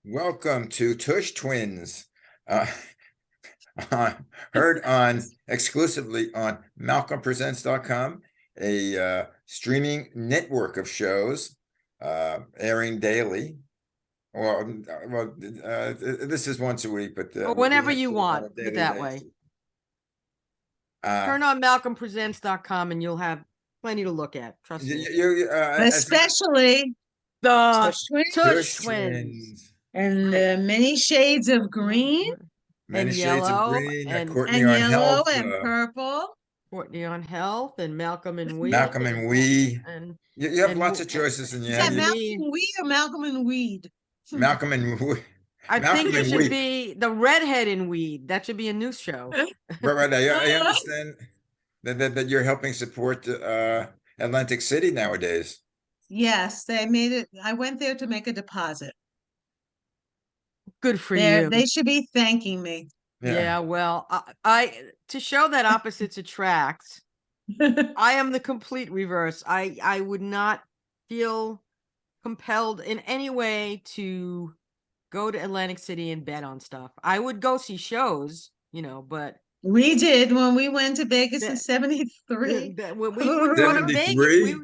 Welcome to Tush Twins, uh, heard on exclusively on MalcolmPresents.com, a streaming network of shows airing daily. This is once a week, but or whenever you want, put it that way. Turn on MalcolmPresents.com and you'll have plenty to look at. Trust me. Especially the Tush Twins. And the many shades of green. Many and shades yellow, of green. and Courtney and on yellow Health, and purple. Courtney on Health, and Malcolm and Weed. Malcolm and Wee. And you have lots of choices, and Is that Malcolm and Wee or Malcolm and Weed? Malcolm and Wee. I think it should be the redhead in Weed. That should be a new show. Right. I understand that you're helping support Atlantic City nowadays. Yes, they made it. I went there to make a deposit. Good for you. They should be thanking me. Yeah, well, I to show that opposites attract, I am the complete reverse. I would not feel compelled in any way to go to Atlantic City and bet on stuff. I would go see shows, but we did when we went to Vegas in '73. When we would go to Vegas,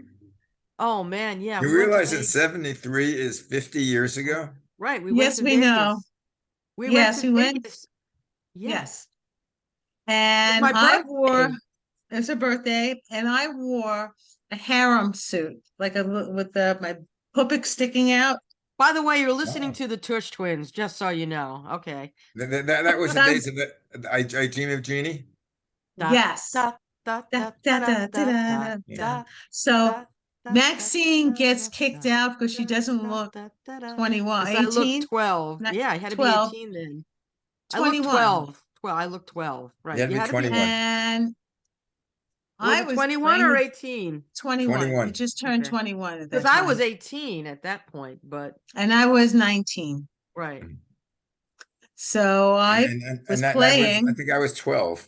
oh man, yeah. You realize that 73 is 50 years ago? Right. We went to Vegas. Know. We went. Vegas. Yes. And I wore, it's a birthday, and I wore a harem suit, like with my pubic sticking out. By the way, you're listening to the Tush Twins, just so you know. Okay. That was the days of I Dream of Jeannie? Yes. So Maxine gets kicked out because she doesn't look 21. 18? I look 12. Yeah, I had to be 18 then. 21. I look 12. Well, I look 12. Right. You had to be 21. And I was 21 or 18? 21. You just turned 21 at that time. Because I was 18 at that point, and I was 19. Right. So I was playing. I think I was 12.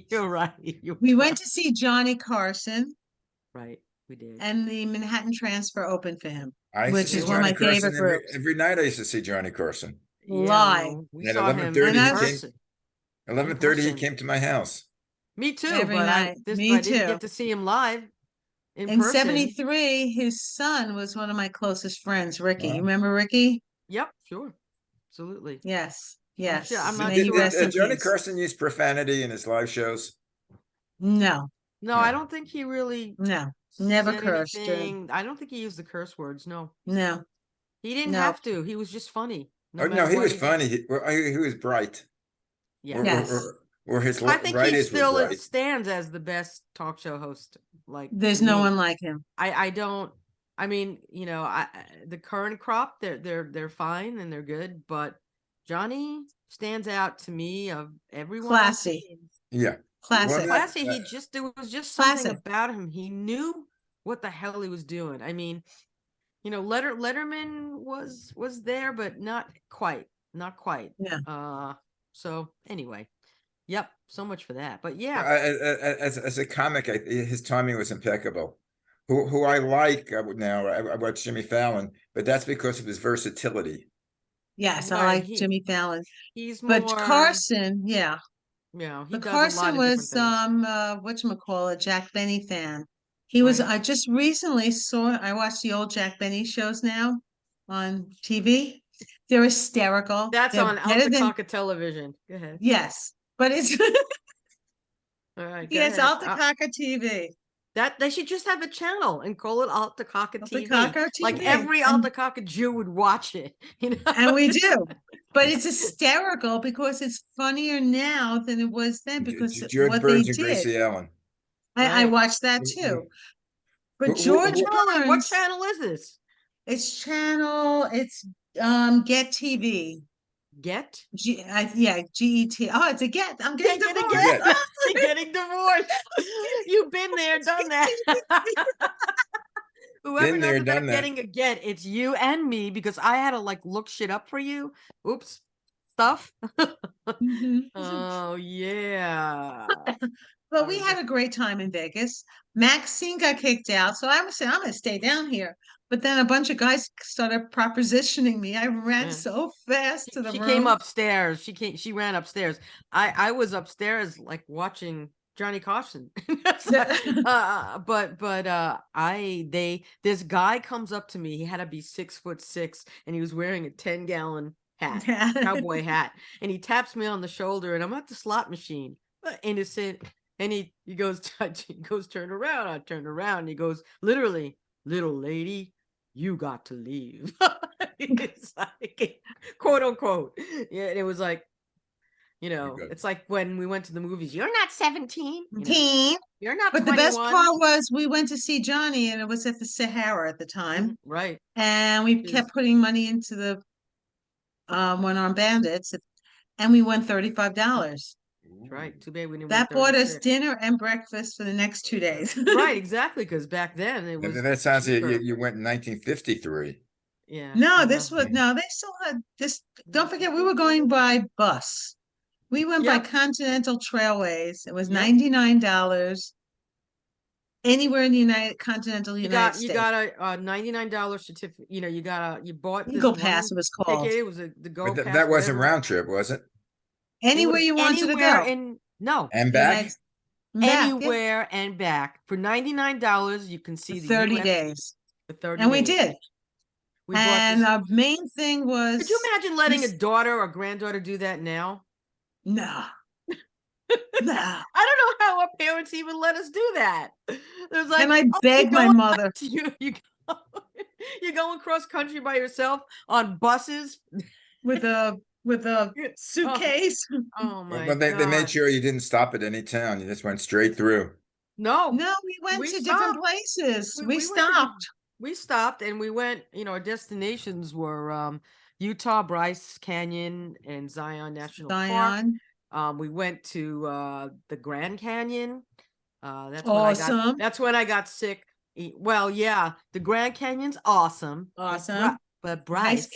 You're right. We went to see Johnny Carson. Right, we did. And the Manhattan Transfer opened for him, which is one of my favorite groups. Every night I used to see Johnny Carson. Live. We saw him in person. 11:30 he came to my house. Me too. Every night. I didn't get to see him live in person. 73, his son was one of my closest friends, Ricky. You remember Ricky? Yep, sure. Absolutely. Yes. Yes. I'm not sure. Did Johnny Carson use profanity in his live shows? No. No, I don't think he really. No, never cursed. I don't think he used the curse words. No. He didn't have to. He was just funny. No, he was funny. He was bright. Yeah. Yes. Or his I think he still stands as the best talk show host. Like, there's no one like him. I don't. I mean, the current crop, they're fine and they're good, but Johnny stands out to me of everyone. Classy. Yeah. Classic. Classy. There was just something about him. He knew what the hell he was doing. I mean, Letterman was there, but not quite. Yeah. So anyway, yep. So much for that. But yeah, as a comic, his timing was impeccable. Who I like now, I watch Jimmy Fallon, but that's because of his versatility. Yes, I like Jimmy Fallon. He's more. But Carson, yeah. Yeah, but Carson was whatchamacallit, Jack Benny fan. He was. I just recently I watched the old Jack Benny shows now on TV. They're hysterical. That's on Alta Television. Go ahead. Yes, but it's all right. Yes, Alta TV. That they should just have a channel and call it Alta TV. TV. Like every Alta Jew would watch it, And we do. But it's hysterical because it's funnier now than it was then because George what Burns they and did. Gracie Allen. I watched that too. But George Burns. What channel is this? It's Get TV. Get? GET. Oh, it's a Get. I'm getting divorced. You're getting divorced. You've been there, done that. Whoever knows about getting a Get, it's you and me because I had to look shit up for you. Oops. Stuff. Oh yeah. But we had a great time in Vegas. Maxine got kicked out, so I was saying I'm going to stay down here. but then a bunch of guys started propositioning me. I ran Yeah. so fast to the She room. came upstairs. She ran upstairs. I was upstairs like watching Johnny Carson. This guy comes up to me. He had to be 6'6", and he was wearing a 10-gallon hat, cowboy hat, and he taps me on the shoulder, and I'm at the slot machine, innocent, and he goes turn around. I turn around, and he goes, literally, little lady, you got to leave. It's like, quote unquote. Yeah, and it was like, good. it's like when we went to the movies. You're not 17. Teen. You're not But 21. the best part was we went to see Johnny, and it was at the Sahara at the time. Right. And we kept putting money into the one-armed bandits, and we won $35. Right. Too bad we didn't win That bought us 36. dinner and breakfast for the next 2 days. Right, exactly, because back then it was That sounds like cheaper. you went in 1953. Yeah. No, they still had this. Don't forget, we were going by bus. We went by Yep. Continental Trailways. It was Yep. $99 anywhere in the United You got States. a $99 certificate. You bought this Eagle one Pass, it was called. ticket. It was the Go But Pass. that wasn't whatever. round trip, was it? Anywhere you wanted to Anywhere go. No. And The back? Anywhere and back. For $99, you can see the 30 US days. for 30 And we days. did. We bought And this. our main thing was. Could you imagine letting a daughter or granddaughter do that now? No. No. I don't know how our parents even let us do that. There's like, And I begged my mother. You're going cross country by yourself on buses with a suitcase. Oh my Well, they made God. sure you didn't stop at any town. You just went straight through. No, we went to different places. We stopped. We stopped and we went, our destinations were Utah, Bryce Canyon, and Zion National Park. We went to the Grand Canyon. That's awesome. That's when I got sick. Well, yeah, the Grand Canyon's awesome. Awesome. But Bryce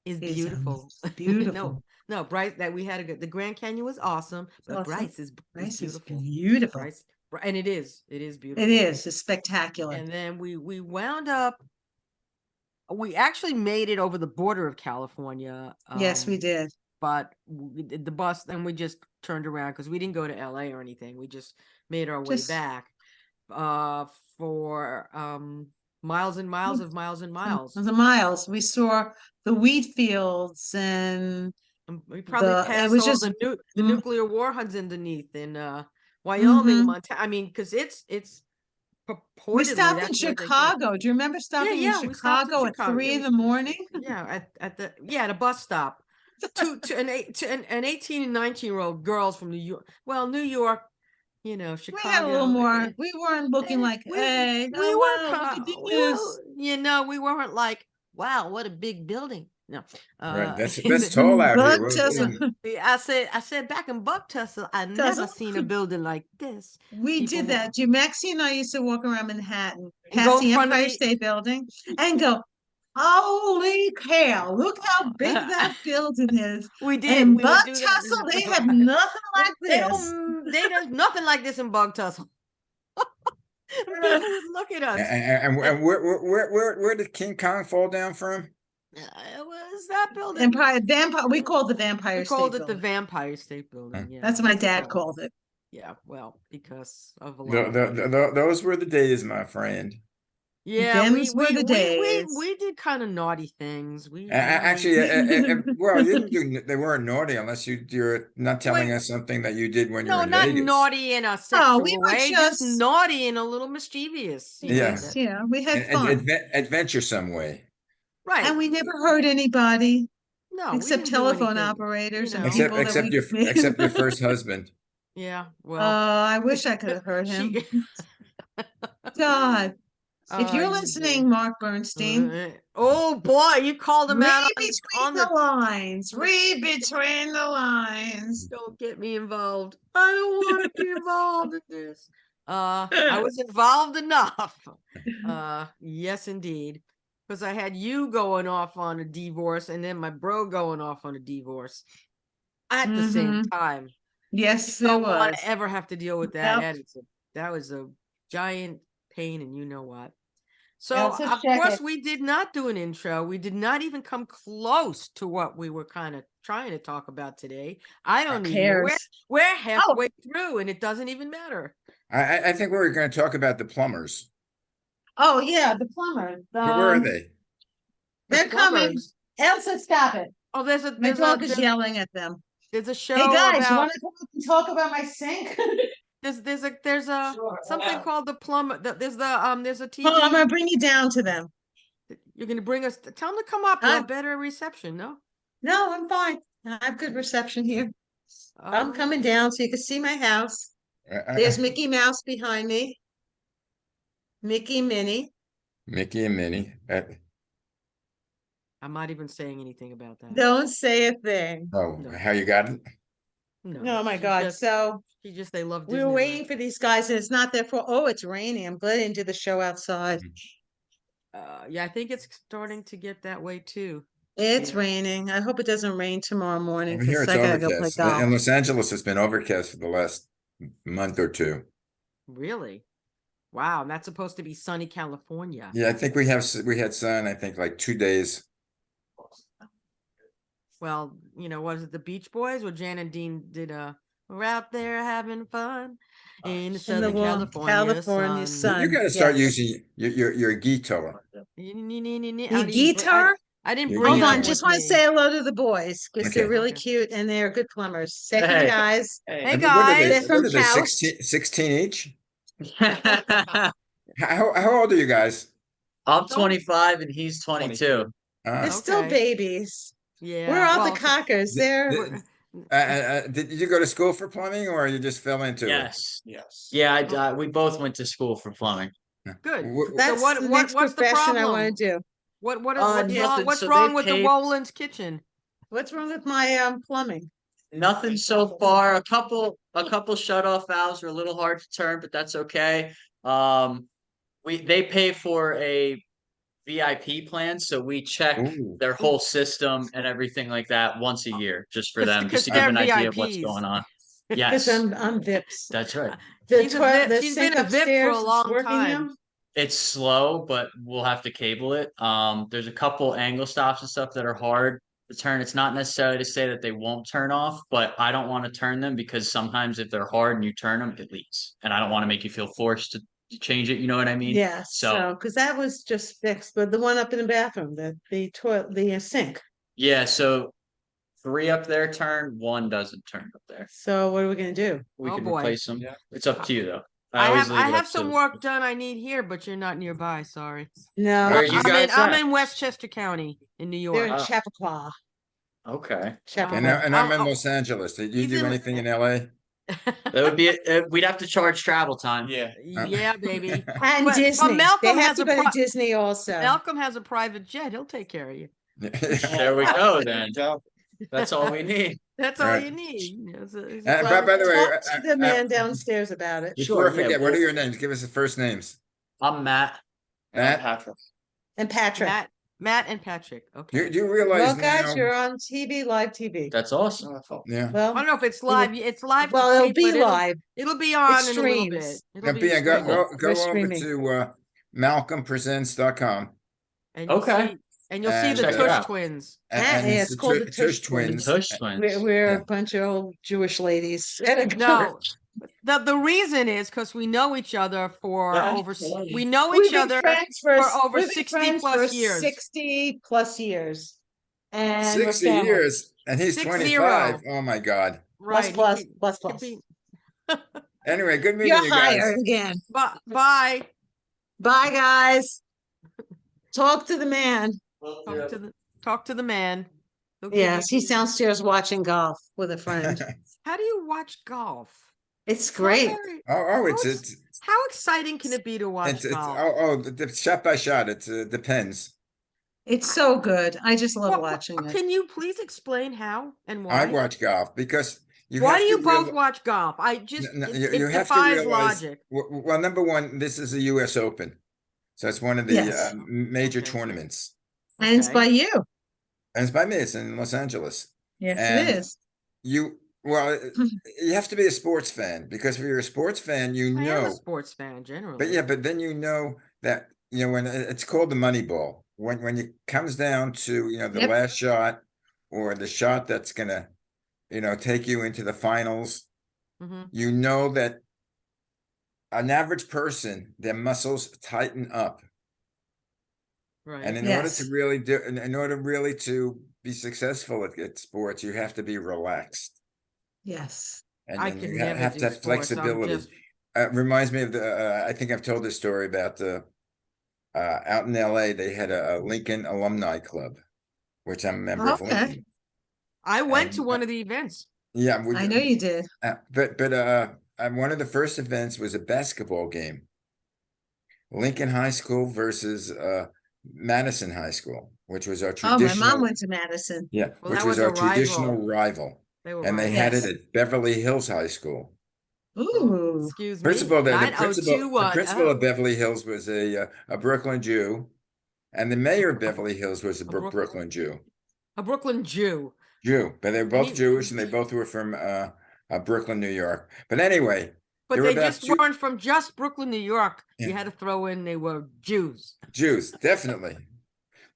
is beautiful. Beautiful. No, Bryce, that we had the Grand Canyon was awesome, but awesome. Bryce is beautiful. Beautiful. Bryce, and it is beautiful. It is. It's spectacular. And then we wound up. We actually made it over the border of California. Yes, we did. But the bus, then we just turned around because we didn't go to LA or anything. We just made our way back for miles and miles of miles and miles. The miles. We saw the wheat fields and we probably passed it was all just the nuclear warheads underneath in Wyoming, Montana. I mean, because it's purportedly. We stopped in Chicago. Do you remember stopping in Chicago at 3 in the morning? Yeah, at the bus stop. to an 18 and 19-year-old girls from New York. Well, New York, Chicago. We had a little more. We weren't looking like, hey, we weren't like, wow, what a big building. No, right. That's tall out here. I said back in Bucktussle, I never seen a building like this. We did that. Maxie and I used to walk around Manhattan, past the Empire State Building, and go, holy cow, look how big that building is. We did. In Bucktussle, they have nothing like this. There's nothing like this in Bucktussle. People would look at us. And where did King Kong fall down from? It was that building. Vampire. We called the Vampire State Building. We called it the Vampire State Building. Yeah, that's what my dad called it. Yeah, well, because of a lot. Those were the days, my friend. Yeah, we did kind of naughty things. We actually, well, they weren't naughty unless you're not telling us something that you did when you were in Vegas. No, not naughty in a sexual way, just naughty and a little mischievous. Yes, yeah, we had fun, adventuresome way. Right, and we never hurt anybody. No, except telephone operators and people except your first husband. Yeah, well, I wish I could have hurt him. God. If you're listening, Mark Bernstein. Oh boy, you called him out on the lines. Read between the lines. Don't get me involved. I don't want to be involved in this. I was involved enough. Yes, indeed. Because I had you going off on a divorce and then my bro going off on a divorce at the same time. Yes, I don't want to ever have to deal with that. Yep. That was a giant pain, and you know what? So let's of check course it. we did not do an intro. We did not even come close to what we were kind of trying to talk about today. I don't even know. Cares? We're halfway through and it doesn't even matter. I think we were going to talk about the plumbers. Oh, yeah, the plumber. Where are they? They're The coming. plumbers. Elsa, stop it. Oh, My dog is yelling at them. there's a show Hey, guys, you about want to come up and talk about my sink? there's a Sure, something yeah. called the plumber. There's a TV. Oh, I'm gonna bring you down to them. You're gonna bring us. Tell them to come up. You'll Huh? have better reception. No. No, I'm fine. I have good reception here. I'm coming down so you can see my house. There's Mickey Mouse behind me. Mickey, Minnie. Mickey and Minnie. I'm not even saying anything about that. Don't say a thing. Oh, No. how you got it? No. Oh my she God. just- So She just they love. we were waiting for these guys, and it's not their fault. Oh, it's raining. I'm glad I didn't do the show outside. Yeah, I think it's starting to get that way too. It's Yeah. raining. I hope it doesn't rain tomorrow morning Over here because it's I gotta go play overcast. golf. In Los Angeles, it's been overcast for the last month or two. Really? Wow, and that's supposed to be sunny California. Yeah, I think we had sun, I think like 2 days. Well, was it the Beach Boys or Jan and Dean did we're out there having fun in the Southern warm California sun. You got to start yes. using your guitar. The guitar? I didn't Your bring Hold it guitar. on, up just with want to me. say hello to the boys because Okay. they're really Okay. cute and they're good plumbers. Second Hey. guys. Hey And what are guys. They're from what are they, Taos. 16 each? I'm How old are you guys? 25 and he's 22. They're still Okay. babies. Yeah. We're all well, the cockers. the- They're Did you go to school for plumbing or you just fell into it? Yes. Yeah, we both went to school for plumbing. good. that's what- the what- next what's the profession I problem? want to do. What's nothing. wrong? What's So wrong they with the paid- Wolan's kitchen? What's wrong with my plumbing? Nothing so far. A couple shut off valves are a little hard to turn, but that's okay. They pay for a VIP plan, so we check Ooh. their whole system and everything like that once a year, just for 'Cause- them, 'cause just to give they're an idea of what's VIPs. going on. Because Yes, I'm Vips. that's right. The She's a toilet, VIP the she's sink been a VIP for a upstairs is long working time. now. It's slow, but we'll have to cable it. There's a couple angle stops and stuff that are hard to turn. It's not necessarily to say that they won't turn off, but I don't want to turn them because sometimes if they're hard and you turn them, it leaks. And I don't want to make you feel forced to change it. You know what I mean? Yeah, So- so because that was just fixed, but the one up in the bathroom, the toilet, the sink. Yeah, so 3 up there turn, 1 doesn't turn up there. So what are we gonna do? We Oh, can boy. replace them. It's up to you though. I always have leave it up have to- some work done I need here, but you're not nearby. Sorry. No, Where are you guys I'm at? in Westchester County in New they're York. in Wow. Chappaqua. Okay, Chappaqua. And I'm in Oh, Los Angeles. Did you he's do in- anything in LA? that would be. We'd have to charge travel time. Yeah. Yeah, baby. And But Disney. They Malcolm have has to a go to pri- Disney also. Malcolm has a private jet. He'll take care of you. There we go. Then that's all we need. That's all Right. you need. It's a- By the way, Talk to the man downstairs about it. before I Sure, yeah, forget, what are well- your names? Give us the first names. I'm Matt. Matt? And Patrick. Matt and Patrick. Okay. Do you realize Well, now? guys, you're on TV, live TV. That's awesome. Yeah. I Well, don't know if it's live. It's live. well, to it'll tape, be but live. It'll be on It in a little bit. streams. It'll be Yeah, streaming. go over streaming. to malcolmpresents.com. And you'll Okay. see, and you'll see And the check it Tush out. Twins. Yeah, it's the called the Tush Twins. Tush Twins. We're Yeah. a bunch of old Jewish ladies. at a No, the reason is because we know each other for Yeah. we know We've each been other friends for for over we've been 60 friends plus for years. 60 plus years. And we're 60 family. years, and he's 60. 25. Oh my God. Right. Plus, he plus, could plus. be- Anyway, good meeting You're you guys. hired again. Bye. Bye, guys. Talk to the man. Talk to the man. He'll give Yes, you- he's downstairs watching golf with a friend. How do you watch golf? It's not great. very- It's How exciting can it be to watch golf? the shot by shot. It depends. It's so good. I just love What- watching it. Can you please explain how and I why? watch golf because Why have do to you both real- watch golf? I just No, it, you- it you have to defies realize- logic. Well, number one, this is a U.S. Open, so it's one of the Yes. major Okay. tournaments, And it's Okay. by you. and it's by me. It's in Los Angeles. Yes, And it is. You have to be a sports fan because if you're a sports fan, you I am a know. sports fan generally. But then you know that when it's called the money ball, when it comes down to, the Yep. last shot or the shot that's gonna, take you into the finals, Mhm. you know that an average person, their muscles tighten up. And Right. in order Yes. to really do, in order really to be successful at sports, you have to be relaxed. Yes. And I then could you never have do to have sports. I'm flexibility. just Reminds me of I think I've told this story about out in LA, they had a Lincoln Alumni Club, which I'm a member of Okay. Lincoln. I went to And one of the events. yeah, I know you did. but one of the first events was a basketball game. Lincoln High School versus Madison High School, which was our Oh, my mom traditional, went to Madison. yeah, Well, which that was was our a traditional rival. rival. They were And they rivals. had it Yes. at Beverly Hills High School. Oh, Ooh. excuse First of me. all, the 9021. principal Oh, of Beverly Hills was a Brooklyn Jew, and the mayor of Beverly Hills was a Brooklyn Jew. a Brooklyn Jew. But they were And both Jewish, and they both were from Brooklyn, New York. But anyway, But there were they about just two weren't from just Brooklyn, New York. You yeah, had to throw in they were Jews Jews, definitely.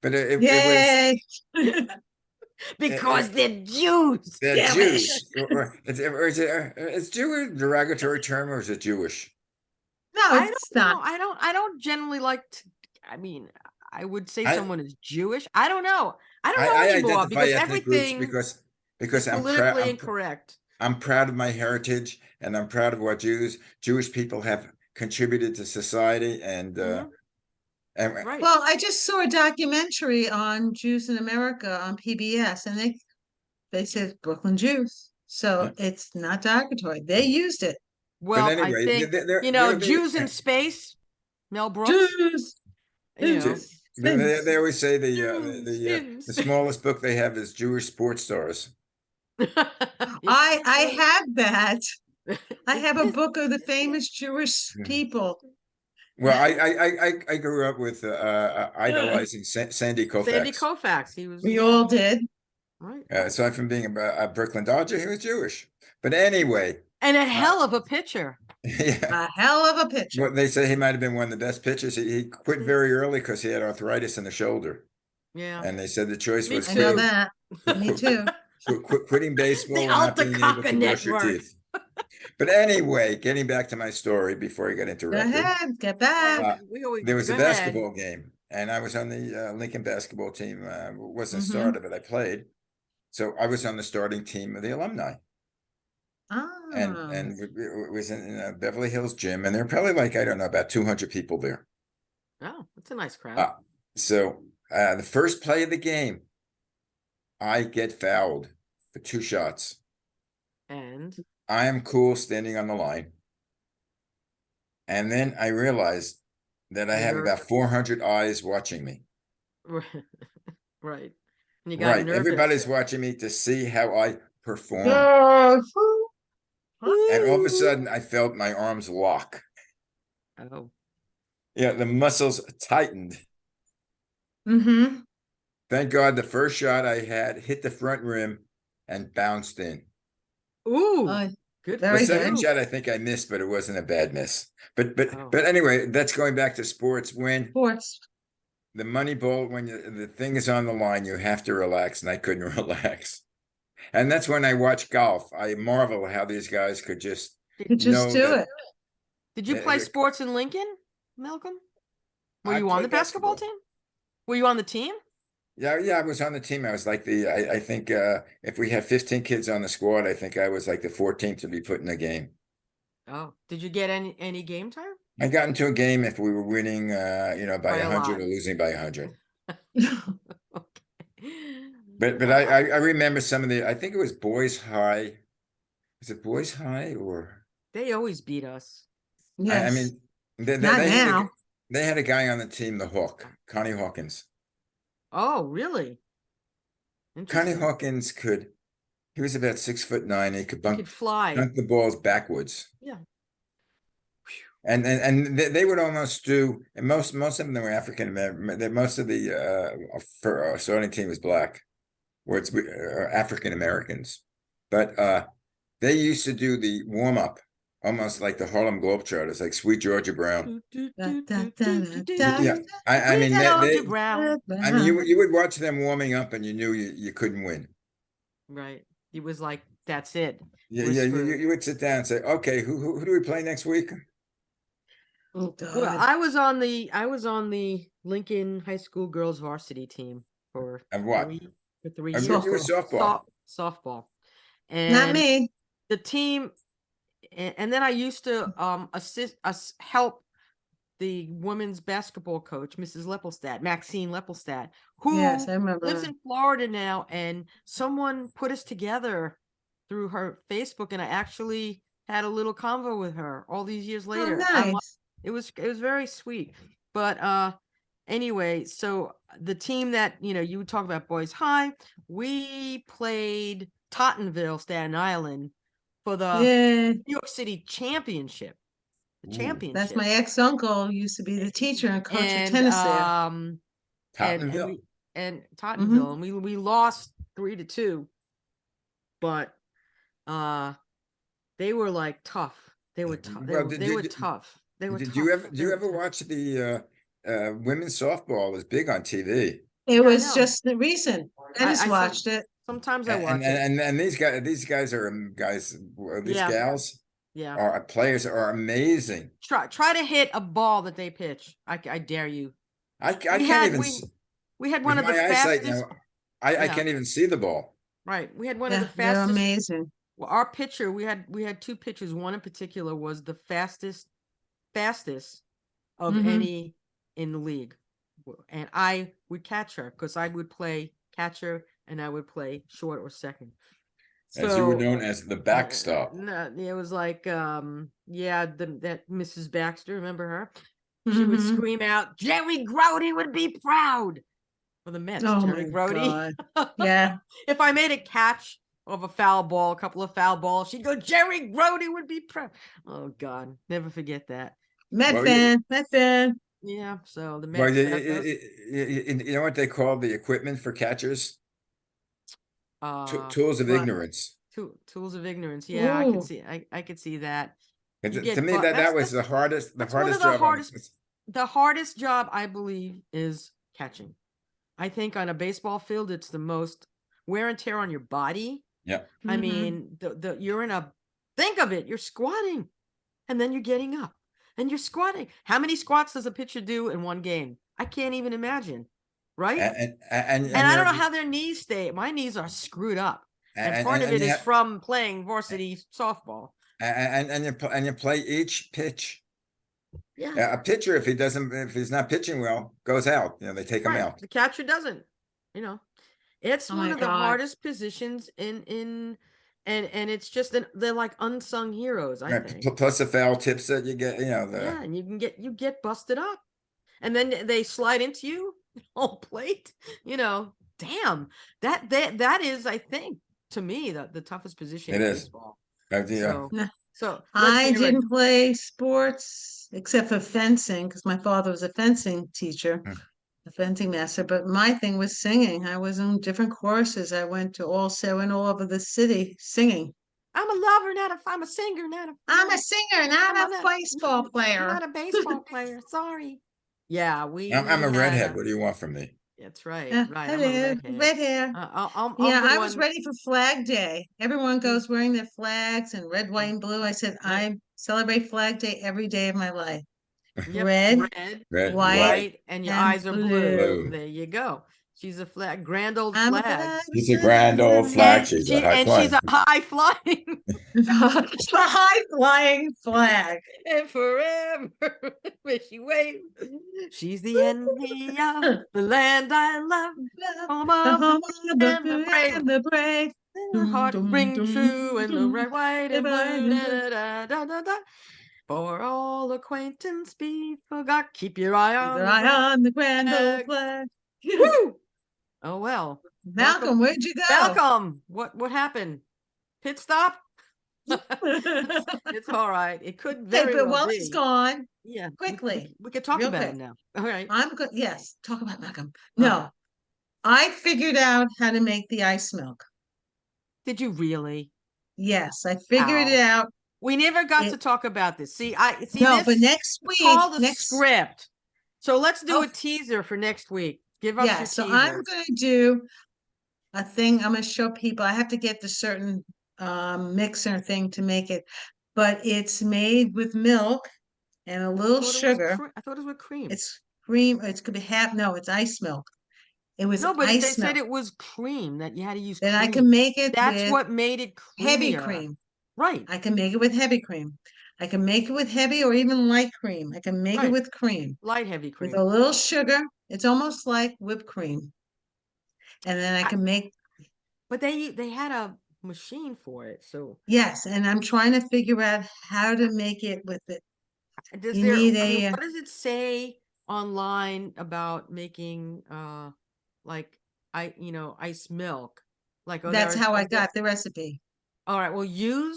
But it was Yay. because they're Jews. they're Damn it. Jews. Is Jew a derogatory term, or is it Jewish? No, I it's don't know. not. I don't generally like to, I mean, I would say I someone is Jewish. I don't know. I don't I, know I anymore identify because ethnic groups everything is because politically incorrect. I'm proud of my heritage, and I'm proud of what Jewish people have contributed to society, Mhm. and Right. Well, I just saw a documentary on Jews in America on PBS, and they said Brooklyn Jews. So yeah. it's not derogatory. They used it. But Well, I anyway, think, there Jews in space, Mel Brooks, Jews. you know, they always say Jews in the space. smallest book they have is Jewish sports stars. I have that. I have a book of the famous Jewish Yeah. people. Well, I grew up with idolizing Sandy Koufax. Sandy Koufax. He was We all did. right. Aside from being a Brooklyn Dodger, he was Jewish. But anyway, And a hell of a pitcher. yeah. A hell of a picture. Well, they say he might have been one of the best pitchers. He quit very early because he had arthritis in the shoulder, Yeah. and they said the choice Me was I know too. that. Me too. quitting baseball The and not being able Alta to brush your Network. teeth. But anyway, getting back to my story before I got Go interrupted, ahead. Get back. We always there was go a ahead. basketball game, and I was on the Lincoln basketball team. Wasn't a Mhm. starter, but I played. So I was on the starting team of the alumni, and Ah. it was in a Beverly Hills gym, and there were probably like, I don't know, about 200 people there. Oh, that's a nice crowd. So the first play of the game, I get fouled for 2 shots. And I am cool standing on the line. And then I realized that I have You're- about 400 eyes watching me. right. And you got Right. nervous. Everybody's watching me to see how I perform. Oh. And all of a sudden, I felt my arms lock. Oh, Yeah, the muscles tightened. Mm-hmm. Thank God the first shot I had hit the front rim and bounced in. ooh, Oh, good. The very second good. shot I think I missed, but it wasn't a bad miss. Oh. But anyway, that's going back to sports. When Sports. the money ball, when the thing is on the line, you have to relax, and I couldn't relax. And that's when I watch golf. I marvel how these guys could just You just know do that it. Did you Yeah, play it- sports in Lincoln, Malcolm? Were I you on played the basketball basketball. team? Were you on the team? Yeah, I was on the team. I was like I think if we had 15 kids on the squad, I think I was like the 14th to be put in the game. Oh, did you get any game time? I got into a game if we were winning, by By a 100 or lot. losing by 100. Okay. But I remember some of I think it was Boys High. Was it Boys High or? They always beat us. I Yes. mean, they Not had now. they had a guy on the team, the Hawk, Connie Hawkins. Oh, really? Connie Interesting. Hawkins he was about 6'9". He could He could fly. dunk the balls backwards. Yeah. And they would almost do, and most of them were African American. Most of the for our starting team was black, where it's African Americans. But they used to do the warm up almost like the Harlem Globetrotters, like Sweet Georgia Brown. Da, da, da, da, Yeah, I mean, Georgia Brown. I mean, you would watch them warming up, and you knew you couldn't win. Right. It was like, that's it. Yeah, We're yeah, screwed. you would sit down and say, okay, who do we play next week? Oh Well, God. I was on the Lincoln High School girls varsity team for And what? 3 Oh, years. you were softball. Softball. Not And me. the team, and then I used to assist us help the women's basketball coach, Mrs. Maxine Leppelstadt, who Yes, I remember lives her. in Florida now, and someone put us together through her Facebook, and I actually had a little convo with her all these years Oh, later. nice. It was very sweet. But anyway, so the team that, you would talk about boys high, we played Tottenville, Staten Island for the Yeah, New York City championship. The Ooh, championship. that's my ex-uncle used to be the teacher and coach for and tennis there. and Tottenville. we and Tottenville, and we lost 3-2, but they were like tough. They were tough. Well, They were tough. They were Did tough. you ever They were tough. watch the women's softball? It was big on TV. It Yeah, I was know. just recent. I just watched it. Sometimes I watch it. And these guys are these Yeah. gals Yeah. are players are amazing. Try to hit a ball that they pitch. I dare you. I We can't had even we had with one of the my eyesight fastest. now. I Yeah. can't even see the ball. Right. We had one of Yeah, the they're fastest. amazing. Well, our pitcher, we had two pitchers. One in particular was the fastest of any in the league. And I would catch her because I would play catcher and I would play short or second. As you were So known as the backstop. no, it was like that Mrs. Baxter, remember her? She would scream out, "Jerry Grody would be proud." For the Mets, Oh Jerry my Grody. God. Yeah. If I made a catch of a foul ball, a couple of foul balls, she'd go, "Jerry Grody would be proud." Oh God, never forget that. Met Well, fan. Yeah, so the Well, Mets. you know what they call the equipment for catchers? Tools of But ignorance. tools of ignorance. Yeah, I could Ooh. see. I could see that. And You to get me, bu- that was the hardest that's one of the job. the hardest job, I believe, is catching. I think on a baseball field, it's the most wear and tear on your body. Yeah. I mean, you're think of it, you're squatting and then you're getting up and you're squatting. How many squats does a pitcher do in one game? I can't even imagine. Right? And I don't know how their knees stay. My knees are screwed up. And part of it is from playing varsity softball. And you play each pitch. Yeah. A pitcher, if he's not pitching well, goes out. They take him out. The catcher doesn't. It's Oh one my of the God. hardest positions and it's just they're like unsung heroes, I think. Plus the foul tips that you get, Yeah, and you get busted up, and then they slide into you on plate. Damn, that is, I think, to me, the toughest position in baseball. So I didn't play sports except for fencing because my father was a fencing teacher, a fencing master. But my thing was singing. I was in different choruses. I went all over the city singing. I'm a lover, I'm a singer, I'm a singer, not a baseball player. Not a baseball player. Sorry. Yeah, I'm a redhead. What do you want from me? That's right. Yeah, Right. I'm a redhead. red hair. I was ready for Flag Day. Everyone goes wearing their flags and red, white, and blue. I said, I celebrate Flag Day every day of my life. Yep. Red, white, and your eyes are blue. There you go. She's a grand old flag. She's a grand old flag. She's a high flying. She's a high flying flag. And forever when she waves, she's the envy of the land I love. Home of the brave. The heart ring true and the red, white, and blue. For all acquaintance be forgot. Keep your eye on the grand old flag. Woo! Oh well. Malcolm, where'd you go? Malcolm, what happened? Pit stop? It's all right. It could very well while be. he's gone, Yeah, quickly. we could talk about it now. All right. I'm good. Yes, talk about Malcolm. No, I figured out how to make the ice milk. Did you really? Yes, I figured it out We never got to It- talk about this. See, I see No, this. but next It's week, called a script. So let's do Oh. a teaser for next week. Give us yeah, your so teaser. I'm gonna do a thing. I'm gonna show people. I have to get the certain mixer thing to make it, but it's made with milk and a little sugar. I thought it was with cream. It's cream. It could be half. No, it's ice milk. It was No, but they ice said milk. it was cream that you had to use Then cream. I can make it That's with what made it heavy creamier. cream. Right. I can make it with heavy cream. I can make it with heavy or even light cream. I can make it Right. with cream. Light heavy With cream. a little sugar. It's almost like whipped cream. And then I can make, But they had a machine for it. So yes, and I'm trying to figure out how to make it with it. does You there, need I mean, a, what does it say online about making like ice milk? Like that's how I is there- got the recipe. all right, well you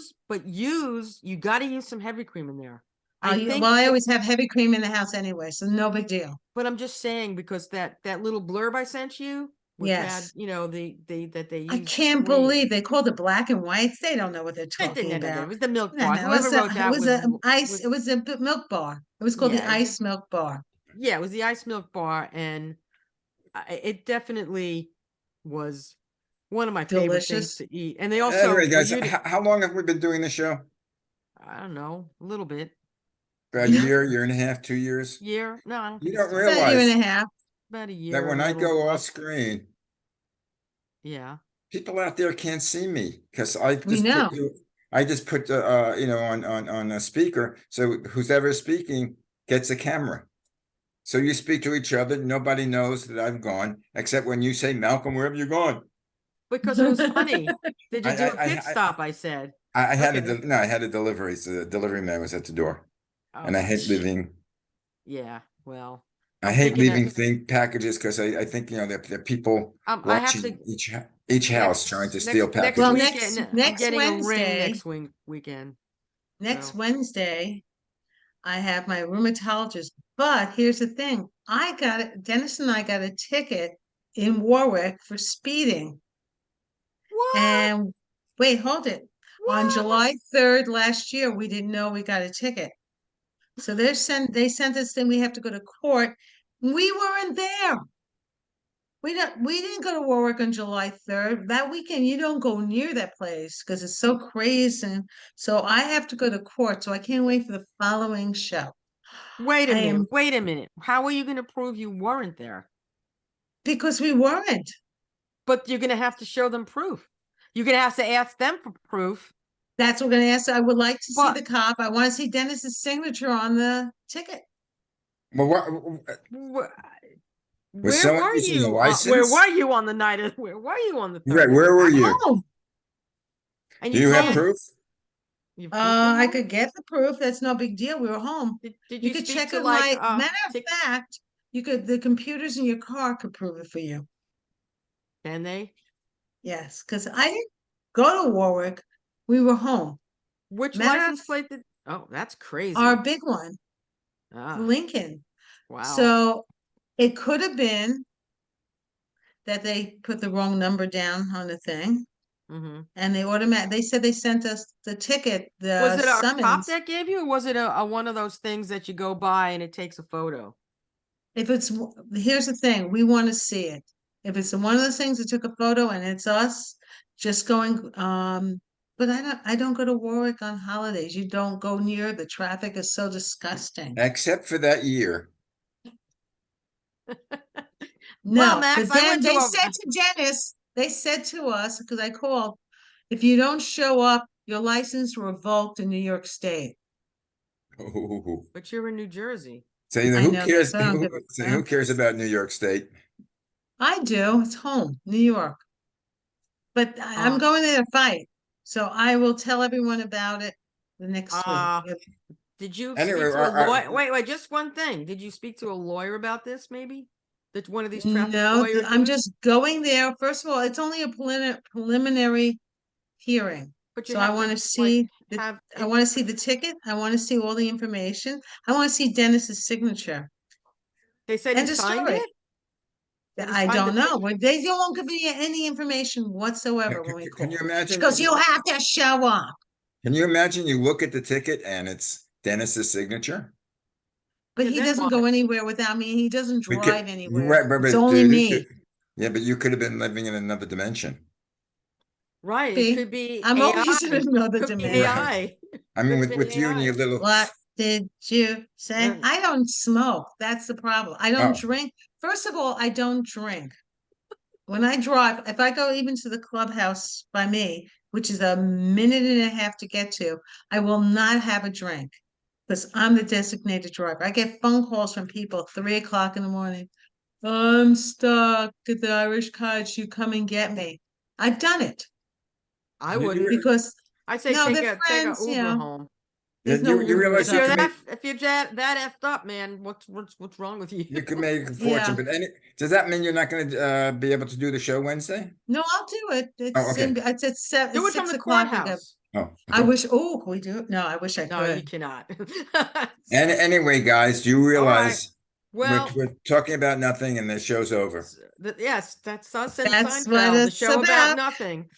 got to use some heavy cream in there. I think Well, I always have heavy cream in the house anyway, so no big deal. but I'm just saying because that little blurb I sent you, which had, Yes. that they I used can't cream. believe they called it black and whites. They don't know what they're It talking didn't, about. it was the milk No, bar. no, Whoever wrote that it was a ice. was- It was a milk bar. It was called the Yeah, ice milk bar. yeah, it was the ice milk bar, and it definitely was one of my favorite things Delicious. to eat. And they also, Anyway, for guys, you to- how long have we been doing the show? I don't know, a little bit. About a year and a half, 2 years? Year? No, I don't You think don't so. About a year and realize a half. About a year. that when a I little go off plus. screen, Yeah. people out there can't see me because I We just know. put on a speaker, so who's ever speaking gets a camera. So you speak to each other, nobody knows that I've gone, except when you say, Malcolm, where have you gone? Because it was funny. Did you do a pit I- stop? I said. I had Okay. no, I had a delivery, so the delivery man was at the door. And I Okay. hate leaving Yeah, well, I I'm hate thinking leaving that- packages because I think there are people I have watching to each house trying to steal next packages. Well, weekend. I'm next getting a ring Wednesday- next weekend. Next So- Wednesday, I have my rheumatologist. But here's the thing. Dennis and I got a ticket in Warwick for speeding. What? And wait, hold it. On What? July 3rd last year, we didn't know we got a ticket. So they sent us, then we have to go to court. We weren't there. We didn't go to Warwick on July 3rd. That weekend, you don't go near that place because it's so crazy. And so I have to go to court. So I can't wait for the following show. Wait a I minute. am- Wait a minute. How are you going to prove you weren't there? Because we weren't. But you're going to have to show them proof. You're going to have to ask them for proof. That's what we're gonna ask. I would like to see But- the cop. I want to see Dennis's signature on the ticket. Well, Wh- Was Where someone were using a you? license? Where were you on the night of? Where were you on the third? right, where were you? Oh, And Do you have can't- proof? you have proof you're I home? could get the proof. That's no big deal. We were home. Did You you could speak check to it like matter of fact, the computers in your car could prove it for you. Can they? Yes, because I didn't go to Warwick. We were home. Which Matter license of- plate did? Oh, that's crazy. Our big one, Ah, Lincoln. wow. So it could have been that they put the wrong number down on the thing hmm and they said they sent us the ticket, the Was it a cop summons. that gave you, or was it a one of those things that you go by and it takes a photo? If here's the thing, we want to see it. If it's one of those things that took a photo and it's us just going, but I don't go to Warwick on holidays. You don't go near, the traffic is so disgusting. Except for that year. No, Max, but I then went to they a- said to Dennis, they said to us, because I called, if you don't show up, your license revoked in New York State. Ooh. But you're in New Jersey. So I who know, cares? but I don't give a- So who cares about New York State? I do, it's home, New York. But I'm Oh. going there to fight, so I will tell everyone about it the next Ah. week. Did you Anyway, speak to a our- lawyer? Wait, just one thing. Did you speak to a lawyer about this, maybe? That one of these traffic No, lawyer I'm dudes? just going there. First of all, it's only a preliminary hearing. But you So I have want to like, see, have I want to see the ticket. I want to see all the information. I want to see Dennis's signature. They said End he of signed story. it? Did he I sign don't the know. ticket? They won't give me any information whatsoever when we Can you call. imagine? She goes, you have to show up. Can you imagine you look at the ticket and it's Dennis's signature? But Yeah, he then doesn't what? go anywhere without me. He doesn't We could- drive anywhere. right, It's only me. Yeah, but you could have been living in another dimension. Right, See, it could be I'm always in AI. another Could be dimension. AI. I mean, Could've with been you and your AI. little. What did you say? Um, I don't smoke. That's the problem. I don't Oh. drink. First of all, I don't drink. When I drive, if I go even to the clubhouse by me, which is a minute and a half to get to, I will not have a drink because I'm the designated driver. I get phone calls from people 3 o'clock in the morning. I'm stuck at the Irish Cottage. You come and get me. I've done it I You- wouldn't. because I'd say no, take they're a friends, you Uber know. home. There's no you Ubers realize If you up you're could there. make, if you're that effed up, man, what's wrong with you? you could make a Yeah. fortune, but does that mean you're not going to be able to do the show Wednesday? No, I'll do it. Oh, okay. It's at Do it from 6 the o'clock. courthouse. Oh, I okay. wish, oh, can we do it? No, I wish I No, you could. cannot. And anyway, guys, do you All right. realize Well, we're talking about nothing and the show's over? yes, that's us and That's what Seinfeld, the it's show about about. nothing.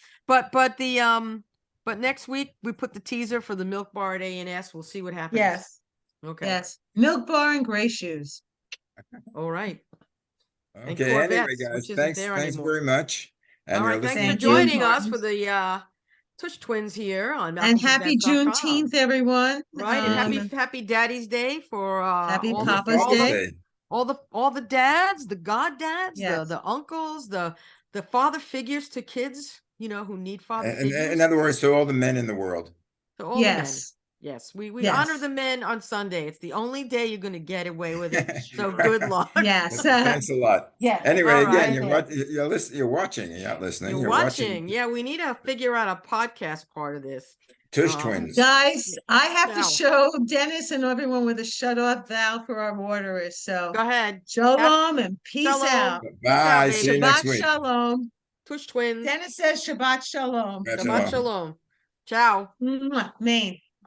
But next week we put the teaser for the Milk Bar at A&S. We'll see what happens. Yes, Okay. yes. Milk bar and gray shoes. All right. And Okay, anyway, Corvettes, guys, which isn't thanks there thanks anymore. very much. And All you're right, thanks for listening Thank you. joining to us for the Tush Twins here on And happy malcolmsvets.com. Juneteenth, everyone. Right, and Um, happy Daddy's Day for Happy all Papa's all the, Day. all the dads, the goddads, Yes. the uncles, the father figures to kids, who need father figures. in other words, to all the men in the world. To all the men. yes. Yes, we Yes. honor the men on Sunday. It's the only day you're going to get away with it. So good luck. Yes. Thanks a lot. Yes. Anyway, All again, right. you're watching, you're not listening. You're watching. Yeah, we need to figure out a podcast part of this. Tush Twins. Guys, I have to Ciao. show Dennis and everyone with a shut-off valve for our waterers. So Go ahead. shalom and peace Shalom. out. Bye. baby. See you next Shabbat week. shalom. Tush Twins. Dennis says Shabbat shalom. Shabbat Shabbat shalom. shalom. Ciao. Mwah. Maine.